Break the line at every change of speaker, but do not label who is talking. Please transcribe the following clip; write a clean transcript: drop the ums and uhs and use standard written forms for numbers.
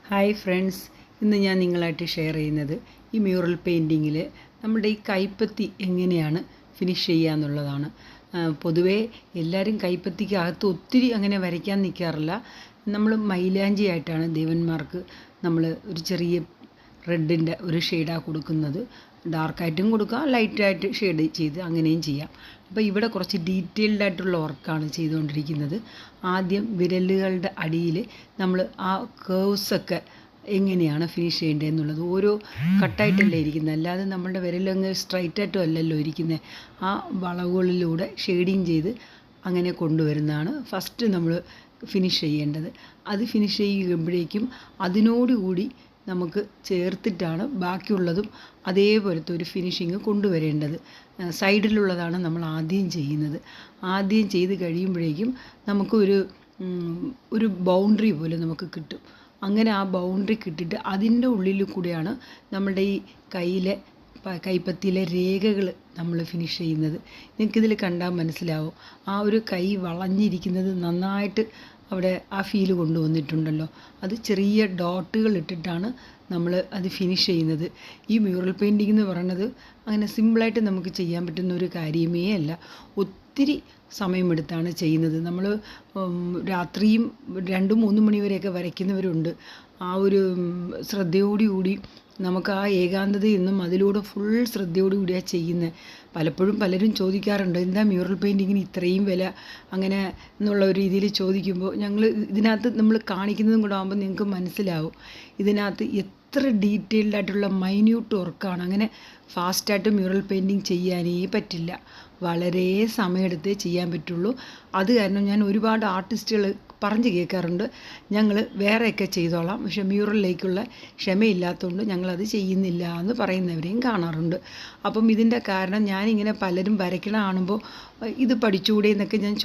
Hi friends, ഇന്ന് ഞാൻ നിങ്ങളായിട്ട് ഷെയർ ചെയ്യുന്നത് ഈ മ്യൂറൽ പെയിൻറ്റിങ്ങിൽ നമ്മുടെ ഈ കൈപ്പത്തി എങ്ങനെയാണ് ഫിനിഷ് ചെയ്യുക എന്നുള്ളതാണ്. പൊതുവേ എല്ലാവരും കൈപ്പത്തിക്കകത്ത് ഒത്തിരി അങ്ങനെ വരയ്ക്കാൻ നിൽക്കാറില്ല. നമ്മൾ മൈലാഞ്ചി ആയിട്ടാണ് ദേവന്മാർക്ക് നമ്മൾ ഒരു ചെറിയ റെഡിൻ്റെ ഒരു ഷെയ്ഡാണ് കൊടുക്കുന്നത്. ഡാർക്കായിട്ടും കൊടുക്കാം, ലൈറ്റായിട്ട് ഷെയ്ഡ് ചെയ്ത് അങ്ങനെയും ചെയ്യാം. അപ്പോൾ ഇവിടെ കുറച്ച് ഡീറ്റെയിൽഡ് ആയിട്ടുള്ള വർക്കാണ് ചെയ്തുകൊണ്ടിരിക്കുന്നത്. ആദ്യം വിരലുകളുടെ അടിയിൽ നമ്മൾ ആ കേവ്സൊക്കെ എങ്ങനെയാണ് ഫിനിഷ് ചെയ്യേണ്ടതെന്നുള്ളത് ഓരോ കട്ടായിട്ടല്ലേ ഇരിക്കുന്നത്, അല്ലാതെ നമ്മളുടെ വിരലങ്ങ് സ്ട്രൈറ്റായിട്ടും അല്ലല്ലോ ഇരിക്കുന്നത്. ആ വളവുകളിലൂടെ ഷെയ്ഡിങ് ചെയ്ത് അങ്ങനെ കൊണ്ടുവരുന്നതാണ് ഫസ്റ്റ് നമ്മൾ ഫിനിഷ് ചെയ്യേണ്ടത്. അത് ഫിനിഷ് ചെയ്യുമ്പോഴേക്കും അതിനോടുകൂടി നമുക്ക് ചേർത്തിട്ടാണ് ബാക്കിയുള്ളതും അതേപോലത്തെ ഒരു ഫിനിഷിങ് കൊണ്ടുവരേണ്ടത്. സൈഡിലുള്ളതാണ് നമ്മൾ ആദ്യം ചെയ്യുന്നത്. ആദ്യം ചെയ്ത് കഴിയുമ്പോഴേക്കും നമുക്ക് ഒരു ബൗണ്ടറി പോലെ നമുക്ക് കിട്ടും. അങ്ങനെ ആ ബൗണ്ടറി കിട്ടിയിട്ട് അതിൻ്റെ ഉള്ളിൽ കൂടെയാണ് നമ്മുടെ ഈ കൈപ്പത്തിയിലെ രേഖകൾ നമ്മൾ ഫിനിഷ് ചെയ്യുന്നത്. നിങ്ങൾക്കിതിൽ കണ്ടാൽ മനസ്സിലാവും. ആ ഒരു കൈ വളഞ്ഞിരിക്കുന്നത് നന്നായിട്ട് അവിടെ ആ ഫീല് കൊണ്ടുവന്നിട്ടുണ്ടല്ലോ. അത് ചെറിയ ഡോട്ടുകൾ ഇട്ടിട്ടാണ് നമ്മൾ അത് ഫിനിഷ് ചെയ്യുന്നത്. ഈ മ്യൂറൽ പെയിൻറ്റിംഗ് എന്ന് പറയുന്നത് അങ്ങനെ സിമ്പിളായിട്ട് നമുക്ക് ചെയ്യാൻ പറ്റുന്ന ഒരു കാര്യമേ അല്ല. ഒത്തിരി സമയമെടുത്താണ് ചെയ്യുന്നത്. നമ്മൾ രാത്രിയും 2-3 മണി വരെയൊക്കെ വരയ്ക്കുന്നവരുണ്ട്. ആ ഒരു ശ്രദ്ധയോടുകൂടി നമുക്ക് ആ ഏകാന്തതയിൽ നിന്നും അതിലൂടെ ഫുൾ ശ്രദ്ധയോടുകൂടിയാണ് ചെയ്യുന്നത്. പലപ്പോഴും പലരും ചോദിക്കാറുണ്ട്, എന്താ മ്യൂറൽ പെയിൻറ്റിങ്ങിന് ഇത്രയും വില അങ്ങനെ എന്നുള്ള ഒരു രീതിയിൽ ചോദിക്കുമ്പോൾ ഞങ്ങൾ ഇതിനകത്ത് നമ്മൾ കാണിക്കുന്നതും കൂടെ ആകുമ്പോൾ നിങ്ങൾക്ക് മനസ്സിലാവും ഇതിനകത്ത് എത്ര ഡീറ്റെയിൽഡ് ആയിട്ടുള്ള മൈന്യൂട്ട് വർക്കാണ്. അങ്ങനെ ഫാസ്റ്റായിട്ട് മ്യൂറൽ പെയിൻറ്റിങ് ചെയ്യാനേ പറ്റില്ല, വളരെ സമയമെടുത്തേ ചെയ്യാൻ പറ്റുള്ളൂ. അത് കാരണം ഞാൻ ഒരുപാട് ആർട്ടിസ്റ്റുകൾ പറഞ്ഞു കേൾക്കാറുണ്ട്, ഞങ്ങൾ വേറെയൊക്കെ ചെയ്തോളാം, പക്ഷെ മ്യൂറലിലേക്കുള്ള ക്ഷമയില്ലാത്തതുകൊണ്ട് ഞങ്ങളത് ചെയ്യുന്നില്ല എന്ന് പറയുന്നവരെയും കാണാറുണ്ട്. അപ്പം ഇതിൻ്റെ കാരണം ഞാനിങ്ങനെ പലരും വരയ്ക്കണ കാണുമ്പോൾ ഇത് പഠിച്ചുകൂടെ എന്നൊക്കെ ഞാൻ